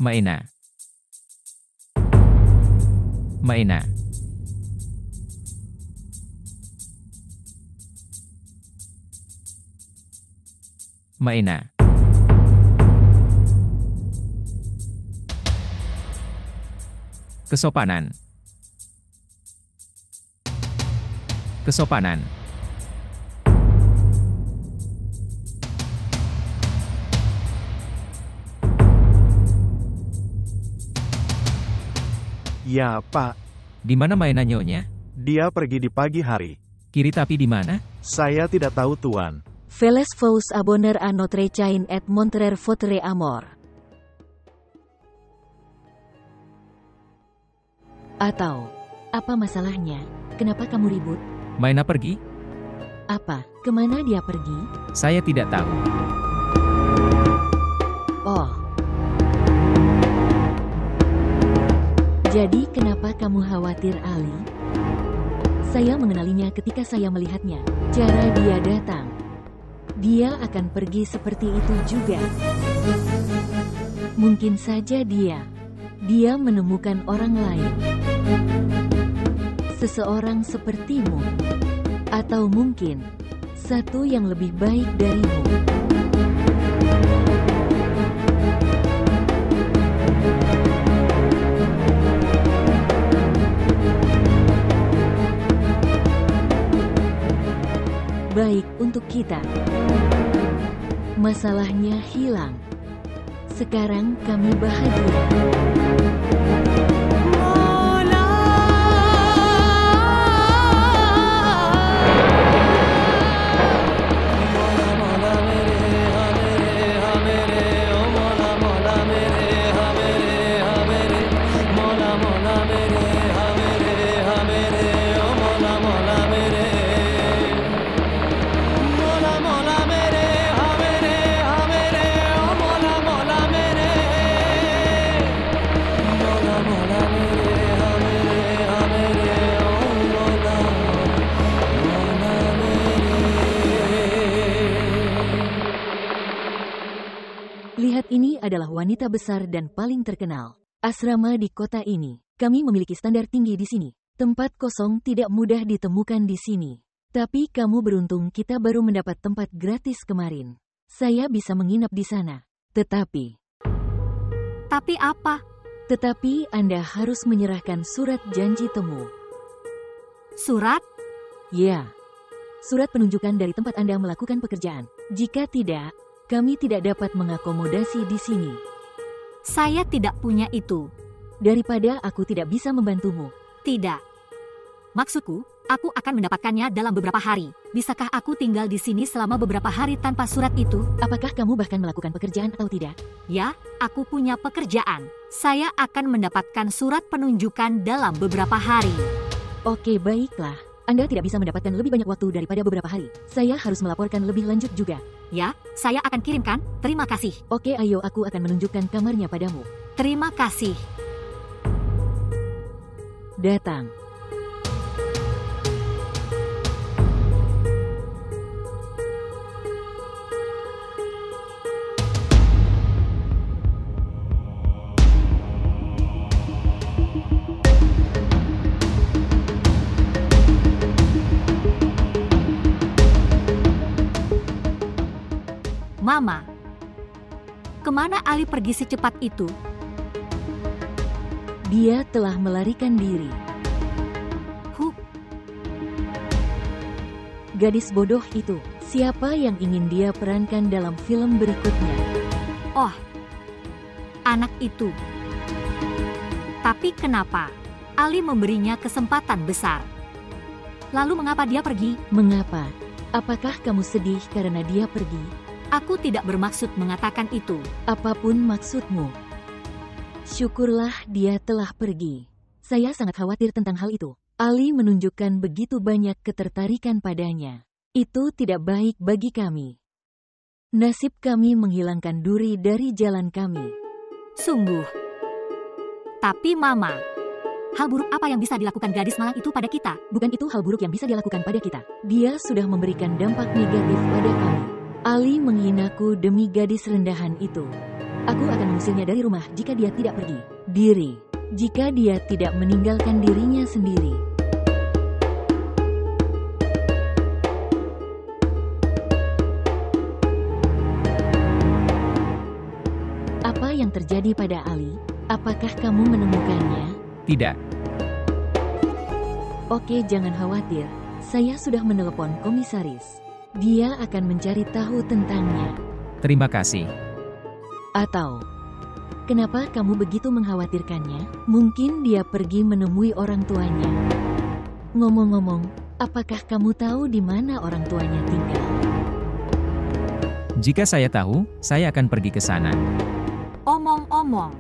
Maina. Maina. Maina. Kesopanan. Kesopanan. Ya, Pak. Di mana Maina nyonya? Dia pergi di pagi hari. Kiri tapi di mana? Saya tidak tahu, Tuan. Veles vous abonner à notre chaîne et montrer votre amour. Atau, apa masalahnya? Kenapa kamu ribut? Maina pergi? Apa? Kemana dia pergi? Saya tidak tahu. Oh. Jadi kenapa kamu khawatir, Ali? Saya mengenalinya ketika saya melihatnya. Cara dia datang. Dia akan pergi seperti itu juga. Mungkin saja dia menemukan orang lain. Seseorang sepertimu. Atau mungkin satu yang lebih baik darimu. Baik untuk kita. Masalahnya hilang. Sekarang kami bahagia. Lihat, ini adalah wanita besar dan paling terkenal. Asrama di kota ini. Kami memiliki standar tinggi di sini. Tempat kosong tidak mudah ditemukan di sini. Tapi kamu beruntung, kita baru mendapat tempat gratis kemarin. Saya bisa menginap di sana. Tetapi apa? Tetapi Anda harus menyerahkan surat janji temu. Surat? Ya. Surat penunjukan dari tempat Anda melakukan pekerjaan. Jika tidak, kami tidak dapat mengakomodasi di sini. Saya tidak punya itu. Daripada aku tidak bisa membantumu. Tidak. Maksudku, aku akan mendapatkannya dalam beberapa hari. Bisakah aku tinggal di sini selama beberapa hari tanpa surat itu? Apakah kamu bahkan melakukan pekerjaan atau tidak? Ya, aku punya pekerjaan. Saya akan mendapatkan surat penunjukan dalam beberapa hari. Oke, baiklah. Anda tidak bisa mendapatkan lebih banyak waktu daripada beberapa hari. Saya harus melaporkan lebih lanjut juga. Ya, saya akan kirimkan. Terima kasih. Oke, ayo, aku akan menunjukkan kamarnya padamu. Terima kasih. Datang. Mama, kemana Ali pergi secepat itu? Dia telah melarikan diri. Gadis bodoh itu, siapa yang ingin dia perankan dalam film berikutnya? Oh, anak itu. Tapi kenapa Ali memberinya kesempatan besar? Lalu mengapa dia pergi? Mengapa? Apakah kamu sedih karena dia pergi? Aku tidak bermaksud mengatakan itu. Apapun maksudmu. Syukurlah dia telah pergi. Saya sangat khawatir tentang hal itu. Ali menunjukkan begitu banyak ketertarikan padanya. Itu tidak baik bagi kami. Nasib kami menghilangkan duri dari jalan kami. Sungguh. Tapi Mama, hal buruk apa yang bisa dilakukan gadis malang itu pada kita? Bukan itu hal buruk yang bisa dilakukan pada kita. Dia sudah memberikan dampak negatif pada kami. Ali menghinaku demi gadis rendahan itu. Aku akan mengusirnya dari rumah jika dia tidak pergi. Diri. Jika dia tidak meninggalkan dirinya sendiri. Apa yang terjadi pada Ali? Apakah kamu menemukannya? Tidak. Oke, jangan khawatir. Saya sudah menelepon komisaris. Dia akan mencari tahu tentangnya. Terima kasih. Atau, kenapa kamu begitu mengkhawatirkannya? Mungkin dia pergi menemui orang tuanya. Ngomong-ngomong, apakah kamu tahu di mana orang tuanya tinggal? Jika saya tahu, saya akan pergi ke sana. Omong-omong,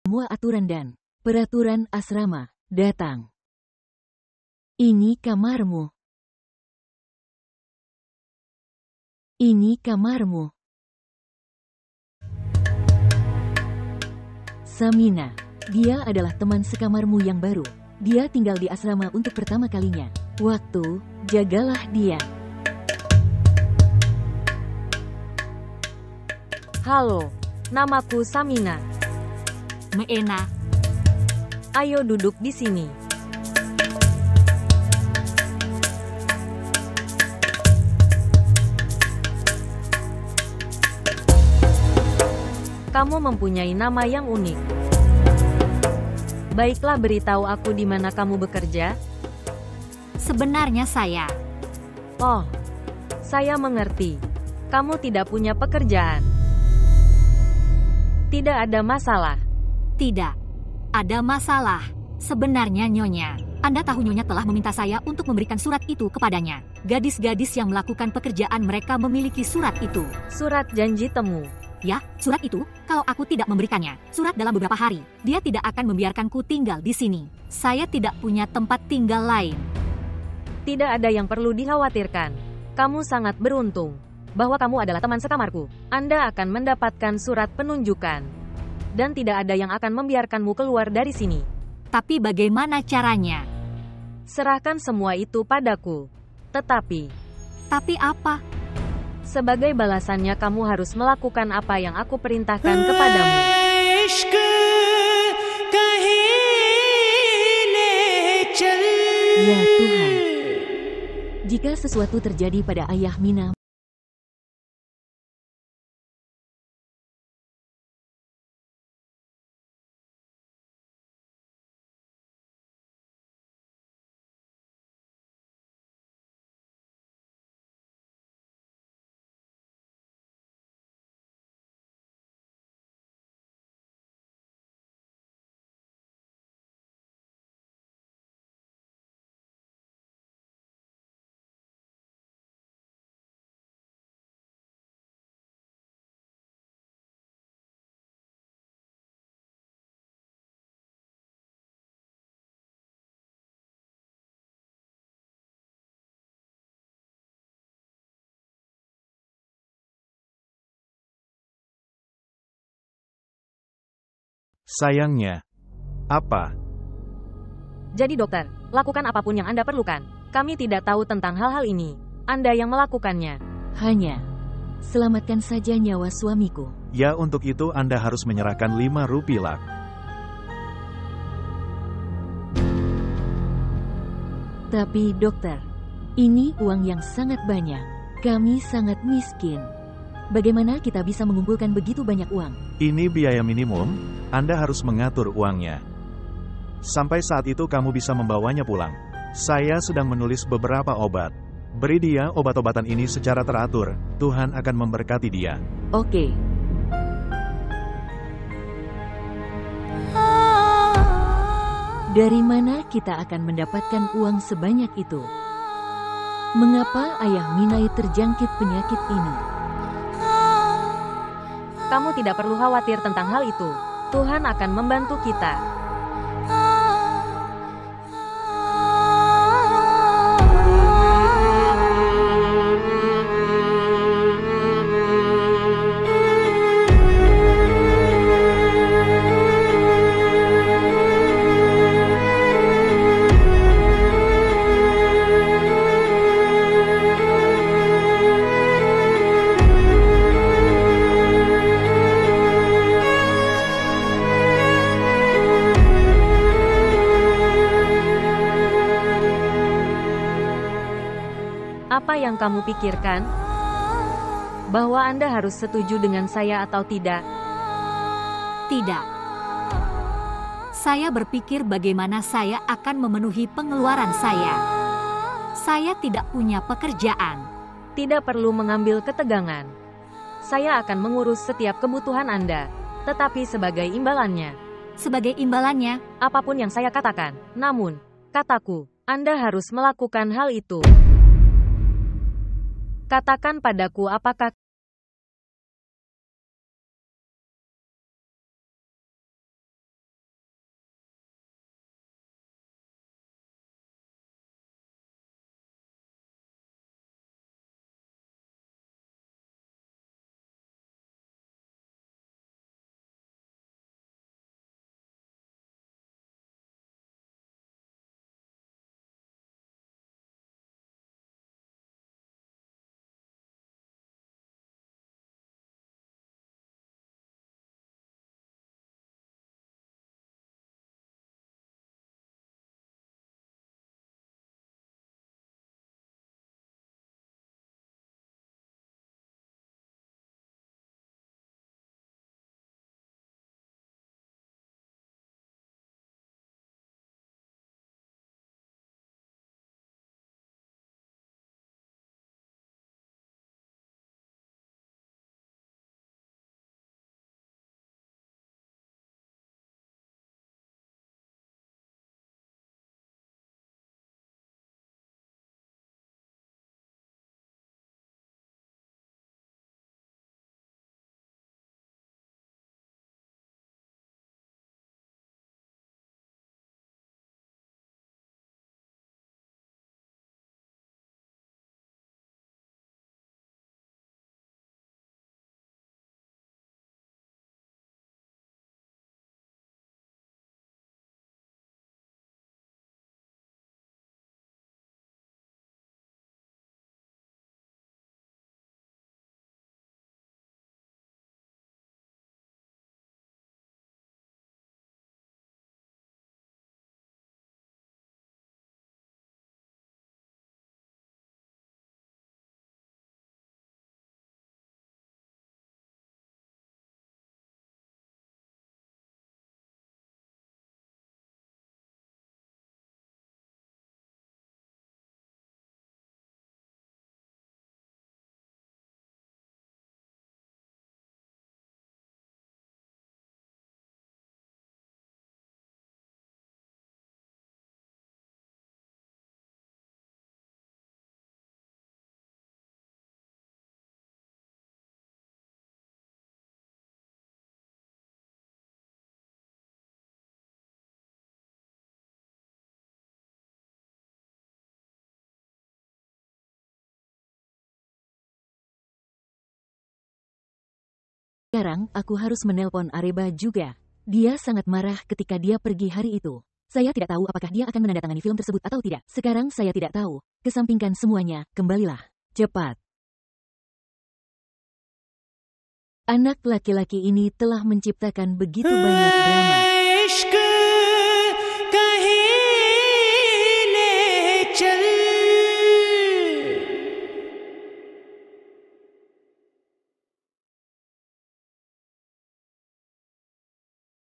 Semua aturan dan peraturan asrama datang. Ini kamarmu. Ini kamarmu. Samina. Dia adalah teman sekamarmu yang baru. Dia tinggal di asrama untuk pertama kalinya. Waktu, jagalah dia. Halo, namaku Samina. Meena, Ayo duduk di sini. Kamu mempunyai nama yang unik. Baiklah, beritahu aku di mana kamu bekerja. sebenarnya saya. Oh, saya mengerti. Kamu tidak punya pekerjaan. Tidak ada masalah. Tidak. Ada masalah. Sebenarnya Nyonya, Anda tahu Nyonya telah meminta saya untuk memberikan surat itu kepadanya. Gadis-gadis yang melakukan pekerjaan mereka memiliki surat itu. Surat janji temu. Ya, surat itu, kalau aku tidak memberikannya, surat dalam beberapa hari, dia tidak akan membiarkanku tinggal di sini. Saya tidak punya tempat tinggal lain. Tidak ada yang perlu dikhawatirkan. Kamu sangat beruntung bahwa kamu adalah teman sekamarku. Anda akan mendapatkan surat penunjukan. Dan tidak ada yang akan membiarkanmu keluar dari sini. Tapi bagaimana caranya? Serahkan semua itu padaku. Tetapi, Tapi apa? sebagai balasannya kamu harus melakukan apa yang aku perintahkan kepadamu. Ya Tuhan. Jika sesuatu terjadi pada ayah Mina, Sayangnya. Apa? Jadi dokter, lakukan apapun yang Anda perlukan. Kami tidak tahu tentang hal-hal ini. Anda yang melakukannya. hanya selamatkan saja nyawa suamiku. Ya, untuk itu Anda harus menyerahkan 5 rupiah. Tapi dokter, ini uang yang sangat banyak. Kami sangat miskin. Bagaimana kita bisa mengumpulkan begitu banyak uang? Ini biaya minimum, Anda harus mengatur uangnya. Sampai saat itu kamu bisa membawanya pulang. Saya sedang menulis beberapa obat. Beri dia obat-obatan ini secara teratur, Tuhan akan memberkati dia. Oke. Dari mana kita akan mendapatkan uang sebanyak itu? Mengapa ayah Minai terjangkit penyakit ini? Kamu tidak perlu khawatir tentang hal itu. Tuhan akan membantu kita. Apa yang kamu pikirkan? Bahwa Anda harus setuju dengan saya atau tidak? Tidak. Saya berpikir bagaimana saya akan memenuhi pengeluaran saya. Saya tidak punya pekerjaan. Tidak perlu mengambil ketegangan. Saya akan mengurus setiap kebutuhan Anda, tetapi sebagai imbalannya. Sebagai imbalannya, Apapun yang saya katakan, namun, kataku, Anda harus melakukan hal itu. Katakan padaku apakah Sekarang aku harus menelpon Areba juga. Dia sangat marah ketika dia pergi hari itu. Saya tidak tahu apakah dia akan menandatangani film tersebut atau tidak. Sekarang saya tidak tahu. Kesampingkan semuanya, kembalilah. Cepat. Anak laki-laki ini telah menciptakan begitu banyak drama.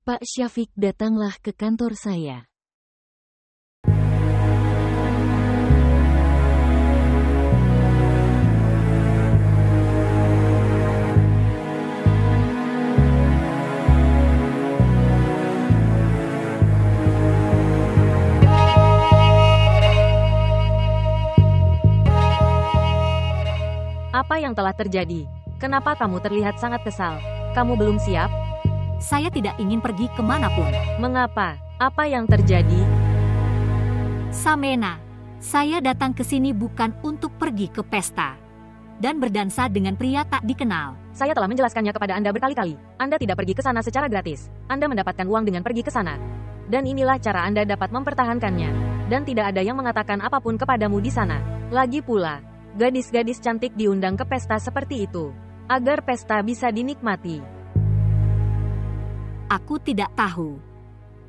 Pak Syafiq, datanglah ke kantor saya. yang telah terjadi? Kenapa kamu terlihat sangat kesal? Kamu belum siap? Saya tidak ingin pergi kemanapun. Mengapa? Apa yang terjadi? Samena, saya datang ke sini bukan untuk pergi ke pesta dan berdansa dengan pria tak dikenal. Saya telah menjelaskannya kepada Anda berkali-kali. Anda tidak pergi ke sana secara gratis. Anda mendapatkan uang dengan pergi ke sana. Dan inilah cara Anda dapat mempertahankannya. Dan tidak ada yang mengatakan apapun kepadamu di sana. Lagi pula, gadis-gadis cantik diundang ke pesta seperti itu, agar pesta bisa dinikmati. Aku tidak tahu.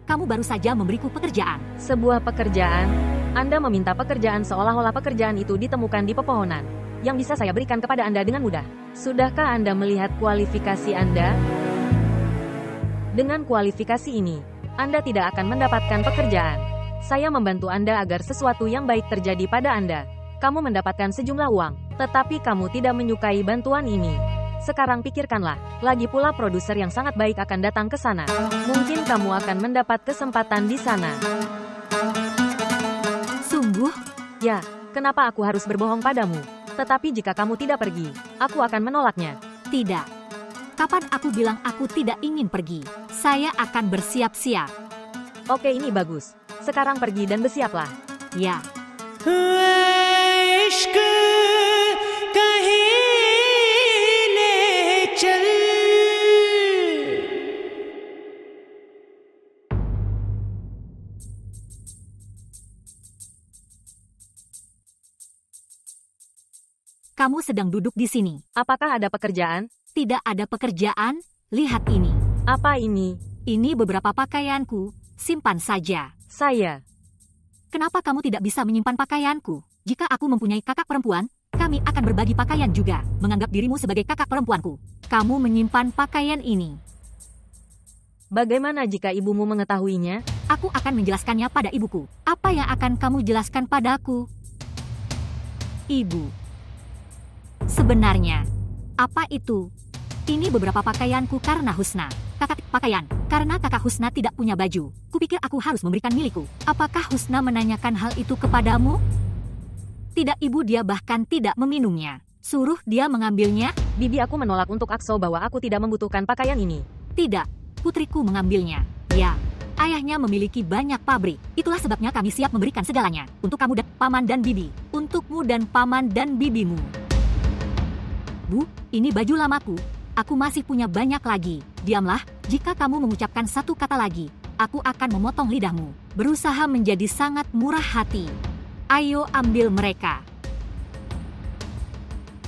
Kamu baru saja memberiku pekerjaan. Sebuah pekerjaan? Anda meminta pekerjaan seolah-olah pekerjaan itu ditemukan di pepohonan, yang bisa saya berikan kepada Anda dengan mudah. Sudahkah Anda melihat kualifikasi Anda? Dengan kualifikasi ini, Anda tidak akan mendapatkan pekerjaan. Saya membantu Anda agar sesuatu yang baik terjadi pada Anda. Kamu mendapatkan sejumlah uang, tetapi kamu tidak menyukai bantuan ini. Sekarang pikirkanlah, lagi pula produser yang sangat baik akan datang ke sana. Mungkin kamu akan mendapat kesempatan di sana. Sungguh? Ya, kenapa aku harus berbohong padamu? Tetapi jika kamu tidak pergi, aku akan menolaknya. Tidak. Kapan aku bilang aku tidak ingin pergi? Saya akan bersiap-siap. Oke, ini bagus. Sekarang pergi dan bersiaplah. Ya. Kamu sedang duduk di sini. Apakah ada pekerjaan? Tidak ada pekerjaan. Lihat ini. Apa ini? Ini beberapa pakaianku. Simpan saja. Saya. Kenapa kamu tidak bisa menyimpan pakaianku? Jika aku mempunyai kakak perempuan, kami akan berbagi pakaian juga, menganggap dirimu sebagai kakak perempuanku. Kamu menyimpan pakaian ini. Bagaimana jika ibumu mengetahuinya? Aku akan menjelaskannya pada ibuku. Apa yang akan kamu jelaskan padaku? Ibu. Sebenarnya, apa itu? Ini beberapa pakaianku karena Husna. Kakak pakaian, karena kakak Husna tidak punya baju. Kupikir aku harus memberikan milikku. Apakah Husna menanyakan hal itu kepadamu? Tidak, ibu, dia bahkan tidak meminumnya. Suruh dia mengambilnya. Bibi aku menolak untuk Akso bahwa aku tidak membutuhkan pakaian ini. Tidak, putriku mengambilnya. Ya, ayahnya memiliki banyak pabrik. Itulah sebabnya kami siap memberikan segalanya. Untuk kamu dan paman dan bibi. Untukmu dan paman dan bibimu. Bu, ini baju lamaku. Aku masih punya banyak lagi. Diamlah, jika kamu mengucapkan satu kata lagi, aku akan memotong lidahmu. Berusaha menjadi sangat murah hati. Ayo ambil mereka.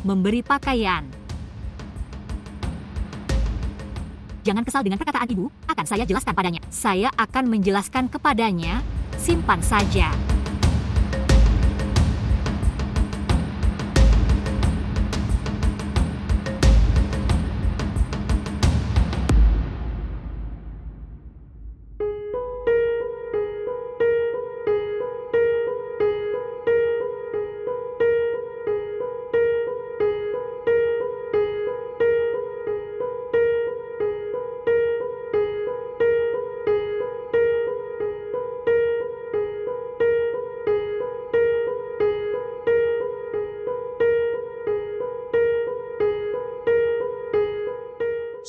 Memberi pakaian. Jangan kesal dengan perkataan ibu, akan saya jelaskan padanya. Saya akan menjelaskan kepadanya, simpan saja.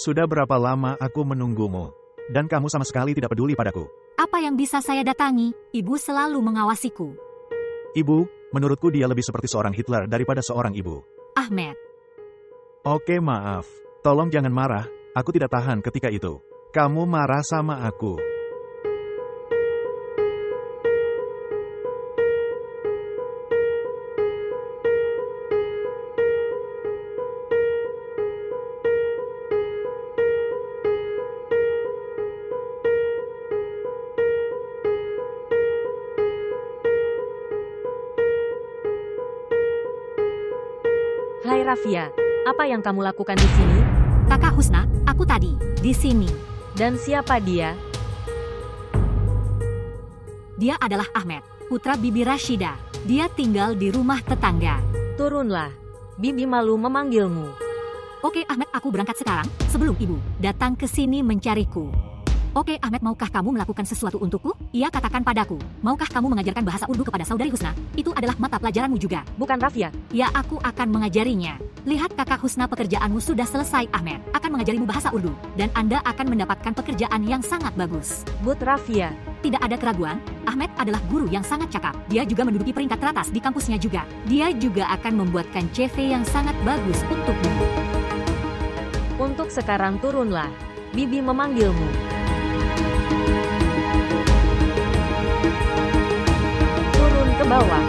Sudah berapa lama aku menunggumu, dan kamu sama sekali tidak peduli padaku. Apa yang bisa saya datangi? Ibu selalu mengawasiku. Ibu, menurutku dia lebih seperti seorang Hitler daripada seorang ibu. Ahmed. Oke, maaf. Tolong jangan marah, aku tidak tahan ketika itu. Kamu marah sama aku. Hai Rafia, apa yang kamu lakukan di sini? Kakak Husna, aku tadi di sini. Dan siapa dia? Dia adalah Ahmed, putra Bibi Rashida. Dia tinggal di rumah tetangga. Turunlah. Bibi malu memanggilmu. Oke Ahmed, aku berangkat sekarang sebelum ibu datang ke sini mencariku. Oke Ahmed, maukah kamu melakukan sesuatu untukku? Ia katakan padaku, maukah kamu mengajarkan bahasa Urdu kepada saudari Husna? Itu adalah mata pelajaranmu juga. Bukan Rafia. Ya, aku akan mengajarinya. Lihat kakak Husna, pekerjaanmu sudah selesai. Ahmed akan mengajarimu bahasa Urdu, dan Anda akan mendapatkan pekerjaan yang sangat bagus. But Rafia. Tidak ada keraguan, Ahmed adalah guru yang sangat cakap. Dia juga menduduki peringkat teratas di kampusnya juga. Dia juga akan membuatkan CV yang sangat bagus untukmu. Untuk sekarang turunlah. Bibi memanggilmu. Turun ke bawah.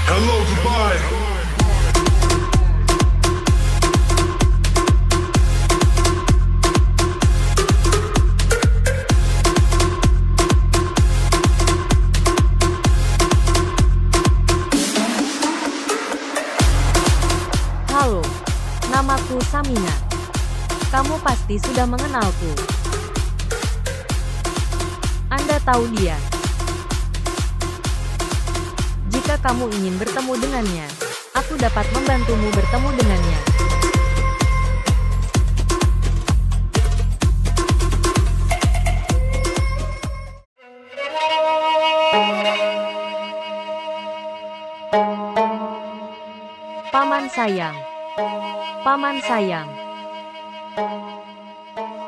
Hello, goodbye. Halo, namaku Samina. Kamu pasti sudah mengenalku. Anda tahu dia. Jika kamu ingin bertemu dengannya, aku dapat membantumu bertemu dengannya. Paman sayang. Paman sayang.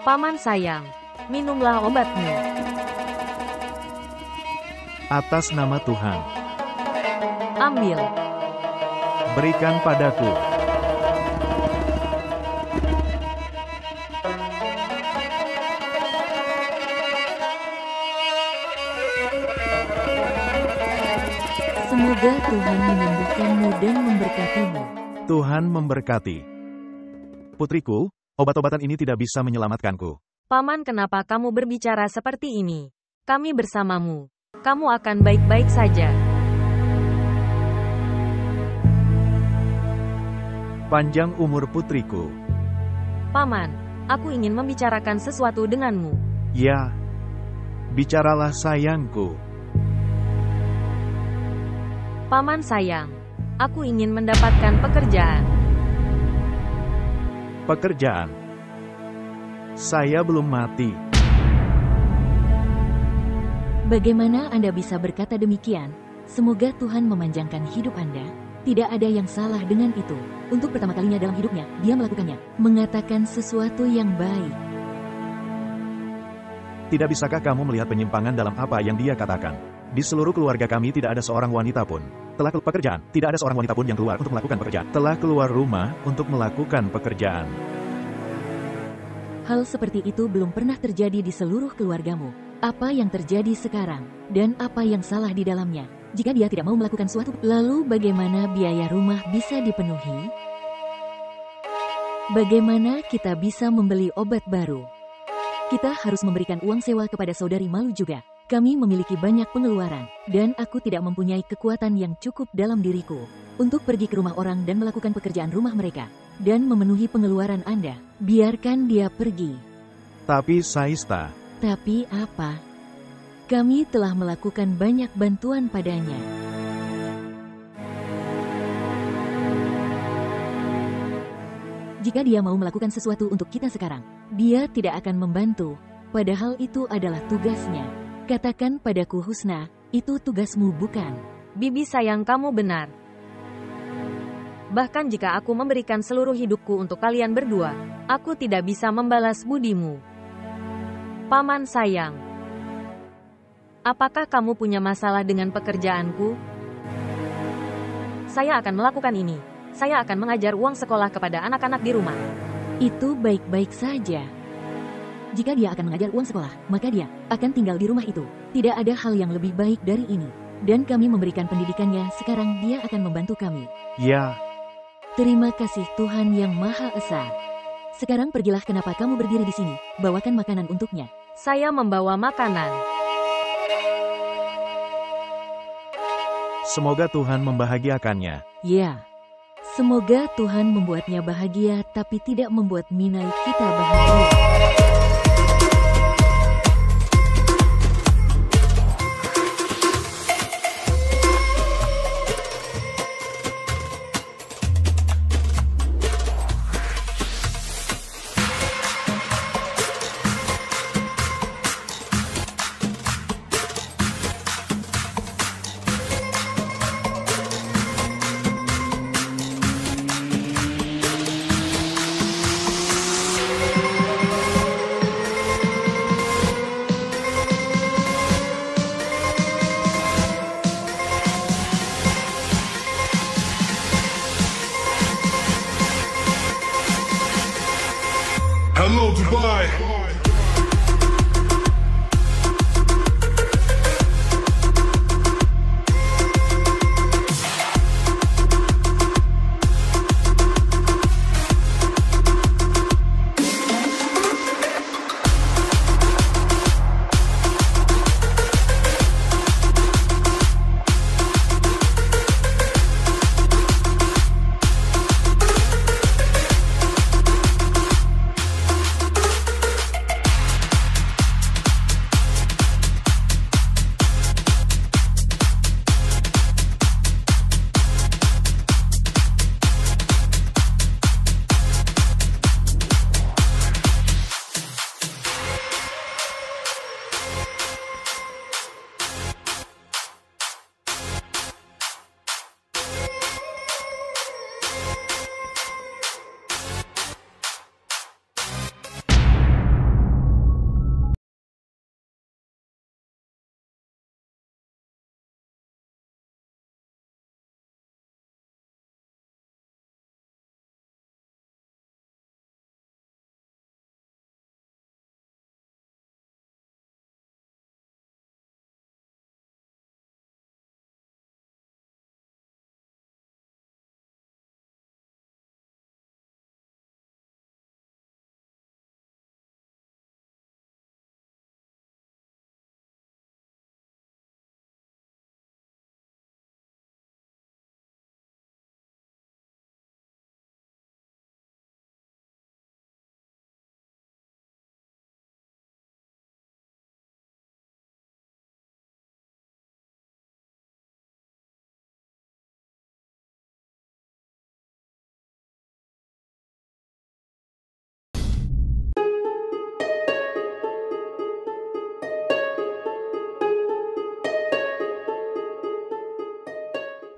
Paman sayang, minumlah obatmu. Atas nama Tuhan, Ambil. berikan padaku. Semoga Tuhan menyembuhkanmu dan memberkatimu. Tuhan memberkati. Putriku, obat-obatan ini tidak bisa menyelamatkanku. Paman, kenapa kamu berbicara seperti ini? Kami bersamamu. Kamu akan baik-baik saja. Panjang umur putriku. Paman, aku ingin membicarakan sesuatu denganmu. Ya, bicaralah sayangku. Paman sayang, aku ingin mendapatkan pekerjaan. Pekerjaan. Saya belum mati. Bagaimana Anda bisa berkata demikian? Semoga Tuhan memanjangkan hidup Anda. Tidak ada yang salah dengan itu. Untuk pertama kalinya dalam hidupnya, dia melakukannya. Mengatakan sesuatu yang baik. Tidak bisakah kamu melihat penyimpangan dalam apa yang dia katakan? Di seluruh keluarga kami tidak ada seorang wanita pun telah keluar pekerjaan. Tidak ada seorang wanita pun yang keluar untuk melakukan pekerjaan. Telah keluar rumah untuk melakukan pekerjaan. Hal seperti itu belum pernah terjadi di seluruh keluargamu. Apa yang terjadi sekarang? Dan apa yang salah di dalamnya? Jika dia tidak mau melakukan suatu, lalu bagaimana biaya rumah bisa dipenuhi? Bagaimana kita bisa membeli obat baru? Kita harus memberikan uang sewa kepada saudari Malu juga. Kami memiliki banyak pengeluaran, dan aku tidak mempunyai kekuatan yang cukup dalam diriku untuk pergi ke rumah orang dan melakukan pekerjaan rumah mereka, dan memenuhi pengeluaran Anda. Biarkan dia pergi. Tapi Saista, Tapi apa? Kami telah melakukan banyak bantuan padanya. Jika dia mau melakukan sesuatu untuk kita sekarang, dia tidak akan membantu. Padahal itu adalah tugasnya. Katakan padaku Husna, itu tugasmu bukan? Bibi sayang, kamu benar. Bahkan jika aku memberikan seluruh hidupku untuk kalian berdua, aku tidak bisa membalas budimu. Paman sayang, apakah kamu punya masalah dengan pekerjaanku? Saya akan melakukan ini. Saya akan mengajar uang sekolah kepada anak-anak di rumah. Itu baik-baik saja. Jika dia akan mengajar uang sekolah, maka dia akan tinggal di rumah itu. Tidak ada hal yang lebih baik dari ini. Dan kami memberikan pendidikannya, sekarang dia akan membantu kami. Ya, Terima kasih Tuhan Yang Maha Esa. Sekarang pergilah, kenapa kamu berdiri di sini? Bawakan makanan untuknya. Saya membawa makanan. semoga Tuhan membahagiakannya. Ya. Semoga Tuhan membuatnya bahagia, tapi tidak membuat Minai kita bahagia. Hello, Dubai.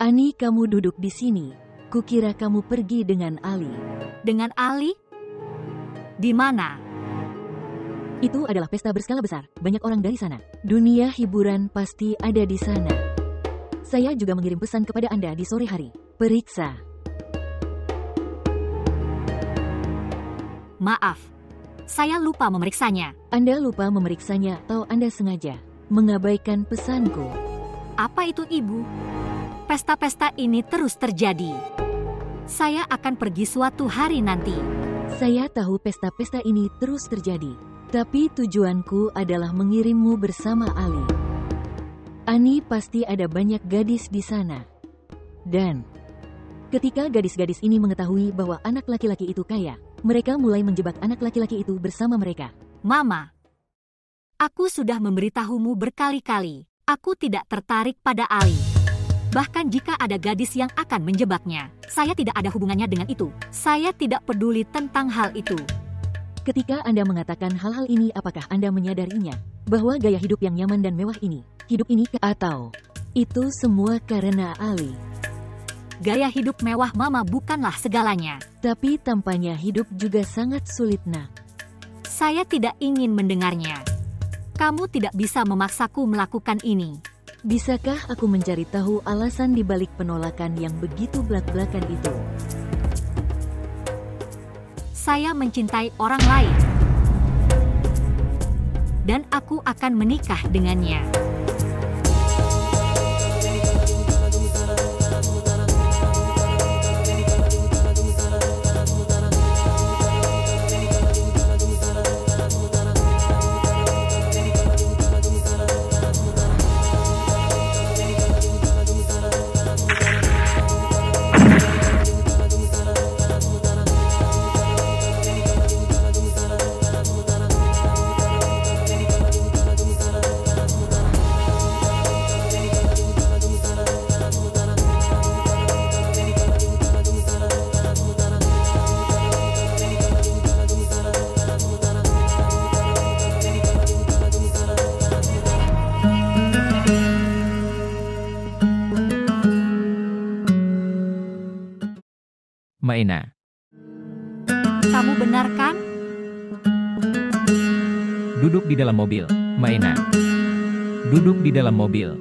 Ani, kamu duduk di sini. Kukira kamu pergi dengan Ali. Dengan Ali? Di mana? Itu adalah pesta berskala besar. Banyak orang dari sana. Dunia hiburan pasti ada di sana. Saya juga mengirim pesan kepada Anda di sore hari. Periksa. Maaf, saya lupa memeriksanya. Anda lupa memeriksanya atau Anda sengaja mengabaikan pesanku? Apa itu, Ibu? Pesta-pesta ini terus terjadi. Saya akan pergi suatu hari nanti. Saya tahu pesta-pesta ini terus terjadi. Tapi tujuanku adalah mengirimmu bersama Ali. Ani, pasti ada banyak gadis di sana. Dan ketika gadis-gadis ini mengetahui bahwa anak laki-laki itu kaya, mereka mulai menjebak anak laki-laki itu bersama mereka. Mama, aku sudah memberitahumu berkali-kali. Aku tidak tertarik pada Ali. Bahkan jika ada gadis yang akan menjebaknya, saya tidak ada hubungannya dengan itu. Saya tidak peduli tentang hal itu. Ketika Anda mengatakan hal-hal ini, apakah Anda menyadarinya? Bahwa gaya hidup yang nyaman dan mewah ini, hidup ini atau itu semua karena Ali. Gaya hidup mewah Mama bukanlah segalanya. Tapi tampaknya hidup juga sangat sulit, nak. Saya tidak ingin mendengarnya. Kamu tidak bisa memaksaku melakukan ini. Bisakah aku mencari tahu alasan di balik penolakan yang begitu belak-belakan itu? Saya mencintai orang lain. Dan aku akan menikah dengannya. Maena. Kamu benar kan? Duduk di dalam mobil, Maena. Duduk di dalam mobil.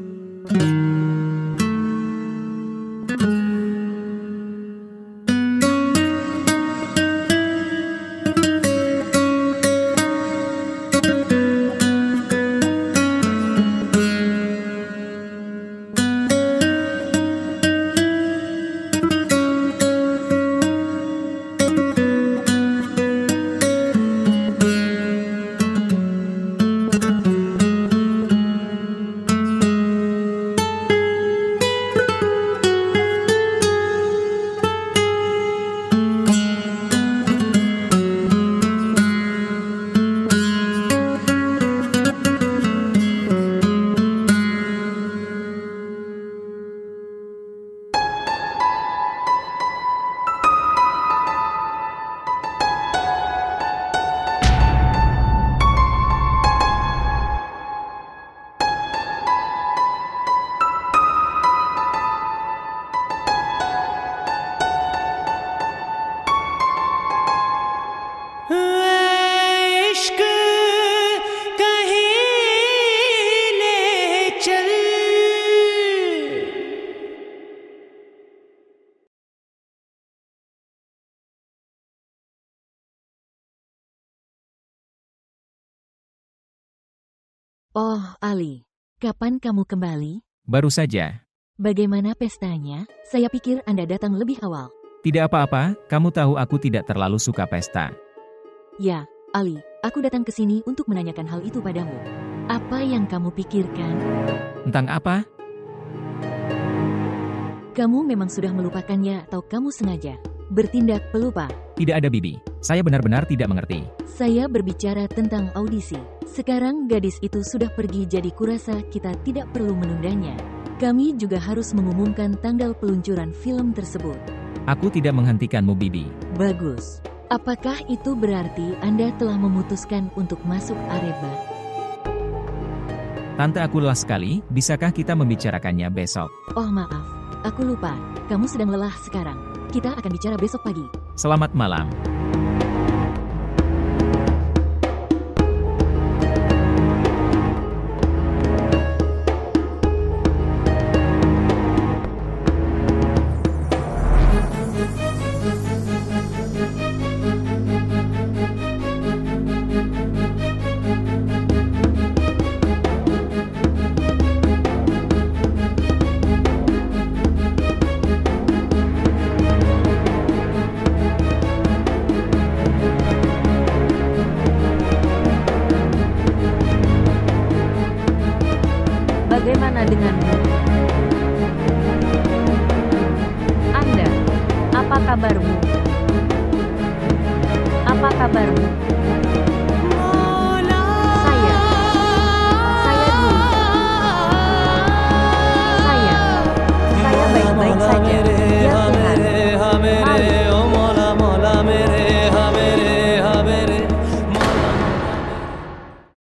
Oh, Ali. Kapan kamu kembali? Baru saja. Bagaimana pestanya? Saya pikir Anda datang lebih awal. Tidak apa-apa, kamu tahu aku tidak terlalu suka pesta. Ya, Ali. Aku datang ke sini untuk menanyakan hal itu padamu. Apa yang kamu pikirkan? Tentang apa? Kamu memang sudah melupakannya atau kamu sengaja bertindak pelupa? Tidak ada Bibi. Saya benar-benar tidak mengerti. Saya berbicara tentang audisi. Sekarang gadis itu sudah pergi, jadi kurasa kita tidak perlu menundanya. Kami juga harus mengumumkan tanggal peluncuran film tersebut. Aku tidak menghentikanmu, Bibi. Bagus. Apakah itu berarti Anda telah memutuskan untuk masuk Areba? Tante, aku lelah sekali. Bisakah kita membicarakannya besok? Oh maaf, aku lupa. Kamu sedang lelah sekarang. Kita akan bicara besok pagi. Selamat malam. Bagaimana denganmu? Anda, apa kabarmu? Apa kabarmu? Saya dulu. Saya baik-baik saja.